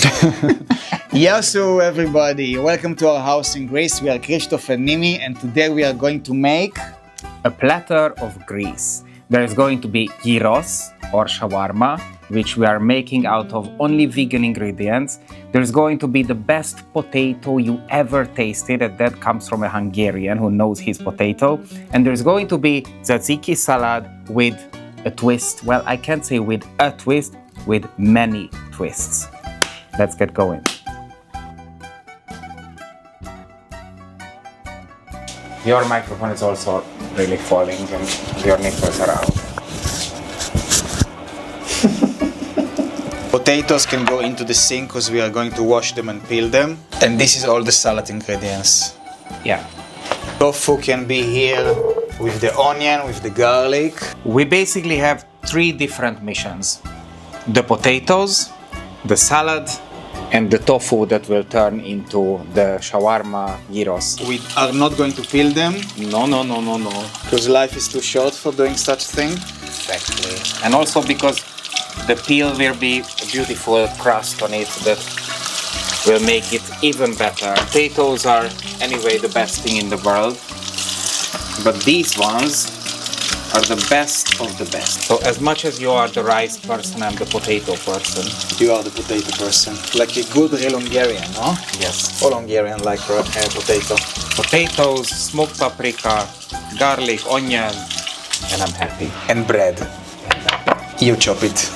Yasu everybody, welcome to our house in Greece. We are Christoph and Mimi, and today we are going to make a platter of Greece. There is going to be gyros or shawarma, which we are making out of only vegan ingredients. There's going to be the best potato you ever tasted, and that comes from a Hungarian who knows his potato. And there's going to be tzatziki salad with a twist. Well, I can't say with a twist, with many twists. Let's get going. Your microphone is also really falling and your nipples are out. potatoes can go into the sink because we are going to wash them and peel them. And this is all the salad ingredients. Yeah. Tofu can be here with the onion, with the garlic. We basically have three different missions. The potatoes, the salad, and the tofu that will turn into the shawarma gyros. We are not going to peel them. No. Because life is too short for doing such thing. Exactly. And also because the peel will be a beautiful crust on it that will make it even better. Potatoes are anyway the best thing in the world, but these ones are the best of the best. So as much as you are the rice person, I'm the potato person. You are the potato person. Like a good real Hungarian, no? Yes. All Hungarian like potato. Potatoes, smoked paprika, garlic, onion, and I'm happy. And bread. You chop it.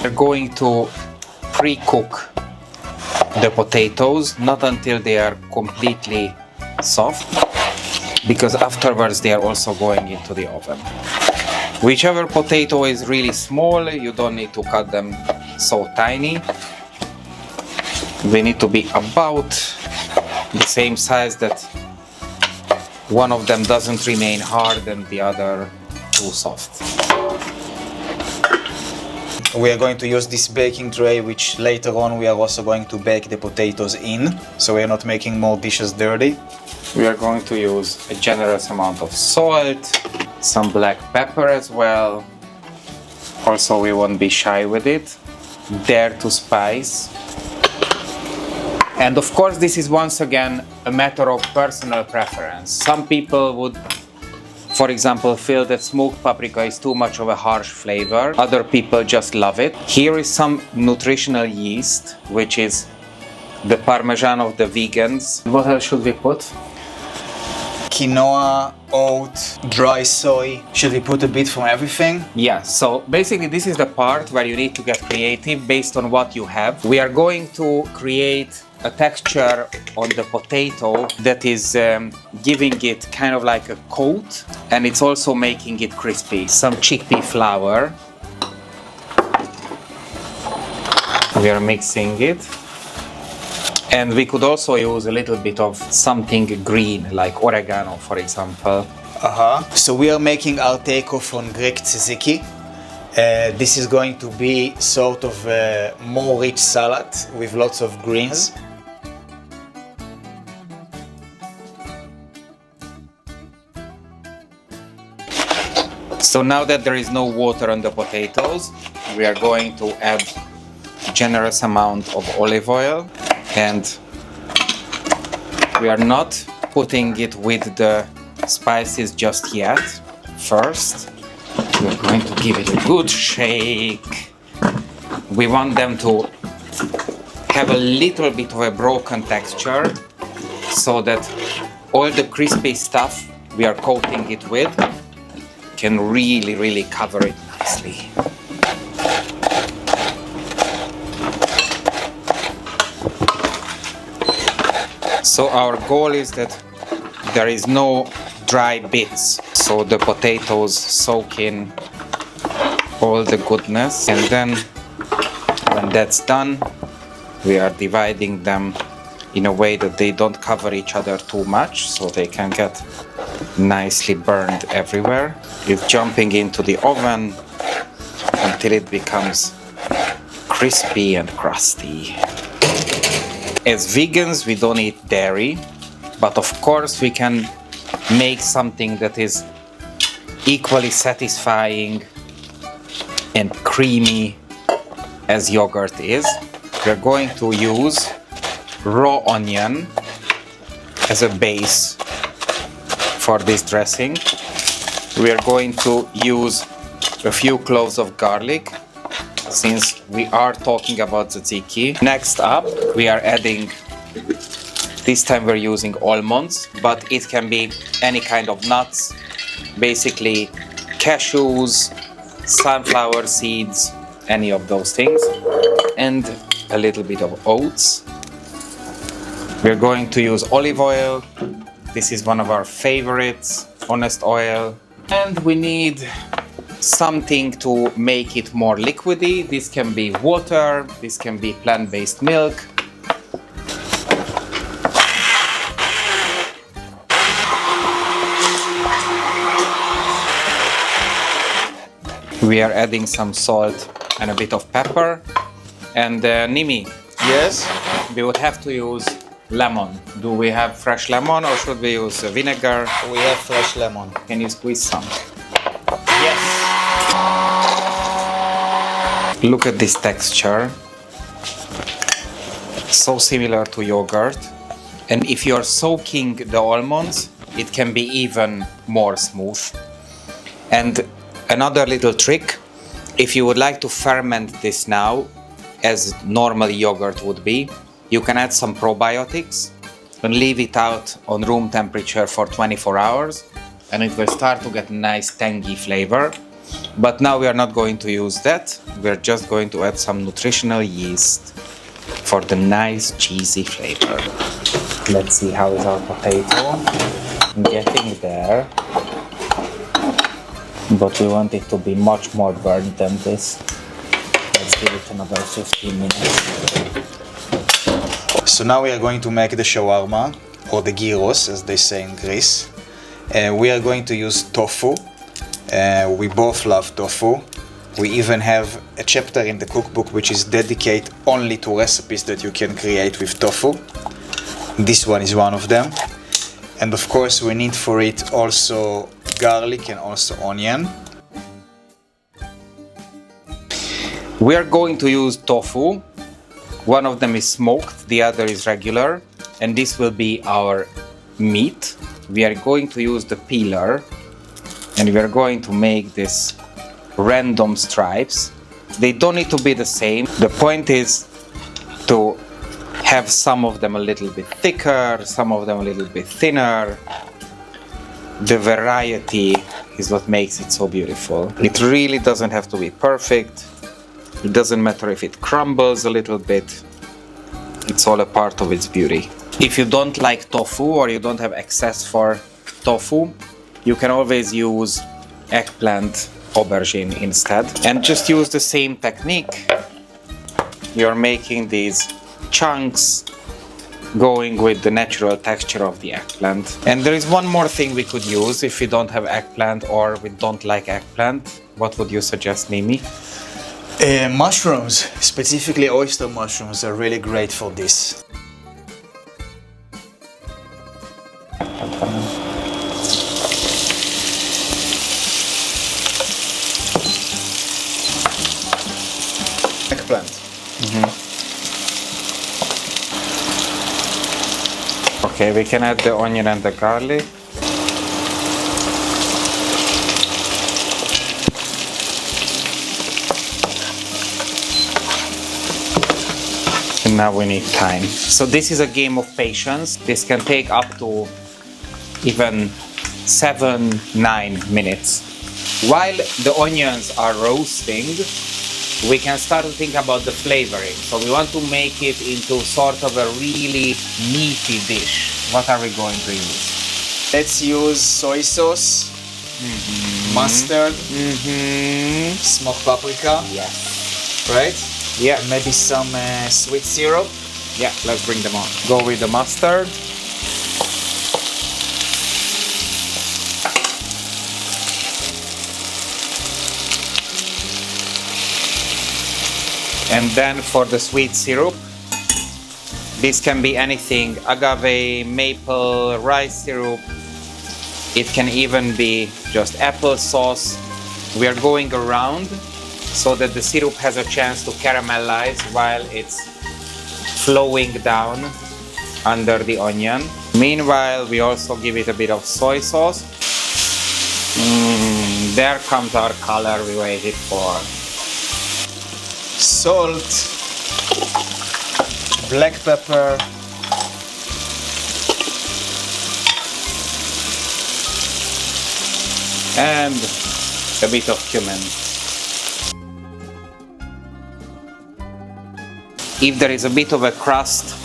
We're going to pre-cook the potatoes, not until they are completely soft, because afterwards they are also going into the oven. Whichever potato is really small, you don't need to cut them so tiny. They need to be about the same size that one of them doesn't remain hard and the other too soft. We are going to use this baking tray, which later on we are also going to bake the potatoes in, so we are not making more dishes dirty. We are going to use a generous amount of salt, some black pepper as well. Also, we won't be shy with it. Dare to spice. And of course, this is once again a matter of personal preference. Some people would, for example, feel that smoked paprika is too much of a harsh flavor. Other people just love it. Here is some nutritional yeast, which is the parmesan of the vegans. What else should we put? Quinoa, oat, dry soy. Should we put a bit from everything? Yeah, so basically this is the part where you need to get creative based on what you have. We are going to create a texture on the potato that is giving it kind of like a coat, and it's also making it crispy. Some chickpea flour. We are mixing it. And we could also use a little bit of something green, like oregano, for example. So we are making our takeoff on Greek tzatziki. This is going to be sort of a more rich salad with lots of greens. So now that there is no water on the potatoes, we are going to add a generous amount of olive oil. And we are not putting it with the spices just yet. First, we're going to give it a good shake. We want them to have a little bit of a broken texture so that all the crispy stuff we are coating it with can really cover it nicely. So our goal is that there is no dry bits, so the potatoes soak in all the goodness. And then when that's done, we are dividing them in a way that they don't cover each other too much, so they can get nicely burned everywhere. It's jumping into the oven until it becomes crispy and crusty. As vegans, we don't eat dairy, but of course we can make something that is equally satisfying and creamy as yogurt is. we're going to use raw onion as a base for this dressing. We are going to use a few cloves of garlic, since we are talking about tzatziki. Next up, we are adding, this time we're using almonds, but it can be any kind of nuts, basically cashews, sunflower seeds, any of those things, and a little bit of oats. We're going to use olive oil. This is one of our favorites, honest oil. And we need something to make it more liquidy. This can be water, this can be plant-based milk. We are adding some salt and a bit of pepper. And Nimi, Yes? we would have to use lemon. Do we have fresh lemon or should we use vinegar? We have fresh lemon. Can you squeeze some? Yes. Look at this texture. So similar to yogurt. And if you're soaking the almonds, it can be even more smooth. And another little trick, if you would like to ferment this now, as normal yogurt would be, you can add some probiotics and leave it out on room temperature for 24 hours and it will start to get nice tangy flavor. But now we are not going to use that. We're just going to add some nutritional yeast for the nice cheesy flavor. Let's see how is our potato. Getting there. But we want it to be much more burnt than this. Let's give it another 15 minutes. So now we are going to make the shawarma, or the gyros as they say in Greece. We are going to use tofu. We both love tofu. We even have a chapter in the cookbook which is dedicated only to recipes that you can create with tofu. This one is one of them. And of course we need for it also garlic and also onion. We are going to use tofu. One of them is smoked, the other is regular, and this will be our meat. We are going to use the peeler and we are going to make this random stripes. They don't need to be the same. The point is to have some of them a little bit thicker, some of them a little bit thinner. The variety is what makes it so beautiful. It really doesn't have to be perfect. It doesn't matter if it crumbles a little bit. It's all a part of its beauty. If you don't like tofu or you don't have access for tofu, you can always use eggplant aubergine instead. And just use the same technique. You're making these chunks going with the natural texture of the eggplant. And there is one more thing we could use if we don't have eggplant or we don't like eggplant. What would you suggest, Mimi? Mushrooms, specifically oyster mushrooms, are really great for this. Eggplant. Okay, we can add the onion and the garlic. And now we need time. So this is a game of patience. This can take up to even 7-9 minutes. While the onions are roasting, we can start to think about the flavoring. So we want to make it into sort of a really meaty dish. What are we going to use? Let's use soy sauce, mustard, smoked paprika, Yes. right? Yeah. And maybe some sweet syrup. Yeah, let's bring them on. Go with the mustard. And then for the sweet syrup, this can be anything: agave, maple, rice syrup. It can even be just applesauce. We are going around so that the syrup has a chance to caramelize while it's flowing down under the onion. Meanwhile, we also give it a bit of soy sauce. There comes our color we waited for. Salt, black pepper, and a bit of cumin. If there is a bit of a crust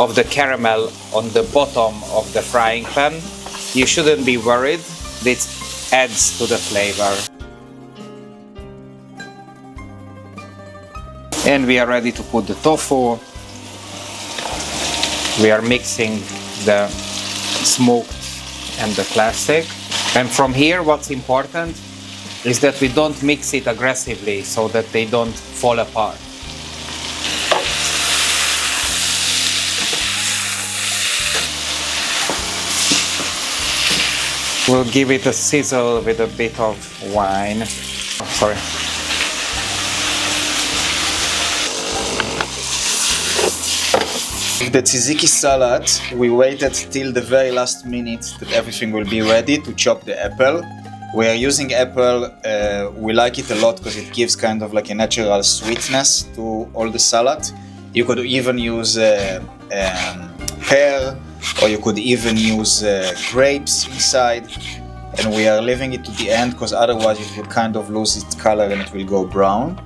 of the caramel on the bottom of the frying pan, you shouldn't be worried. This adds to the flavor. And we are ready to put the tofu. We are mixing the smoked and the classic. And from here, what's important is that we don't mix it aggressively so that they don't fall apart. We'll give it a sizzle with a bit of wine. Oh, sorry. The tzatziki salad, we waited till the very last minute that everything will be ready to chop the apple. We are using apple, we like it a lot because it gives kind of like a natural sweetness to all the salad. You could even use pear, or you could even use grapes inside. And we are leaving it to the end because otherwise it will kind of lose its color and it will go brown.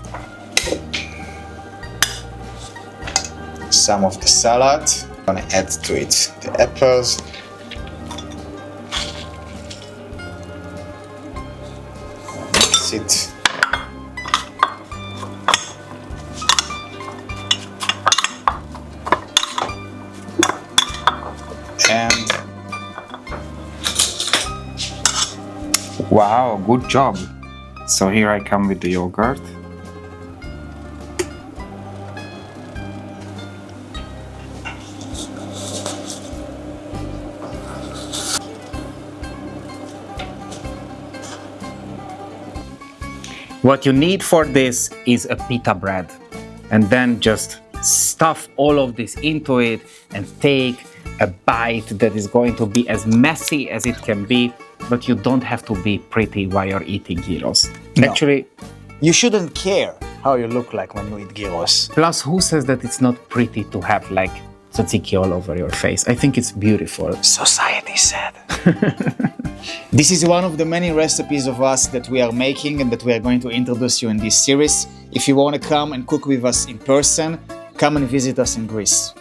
Some of the salad. I'm gonna add to it the apples. Mix it. And wow, good job. So here I come with the yogurt. What you need for this is a pita bread, and then just stuff all of this into it and take a bite that is going to be as messy as it can be, but you don't have to be pretty while you're eating gyros. No. Actually, you shouldn't care how you look like when you eat gyros. plus who says that it's not pretty to have like tzatziki all over your face? I think it's beautiful. Society said. This is one of the many recipes of us that we are making and that we are going to introduce you in this series. If you want to come and cook with us in person, come and visit us in Greece.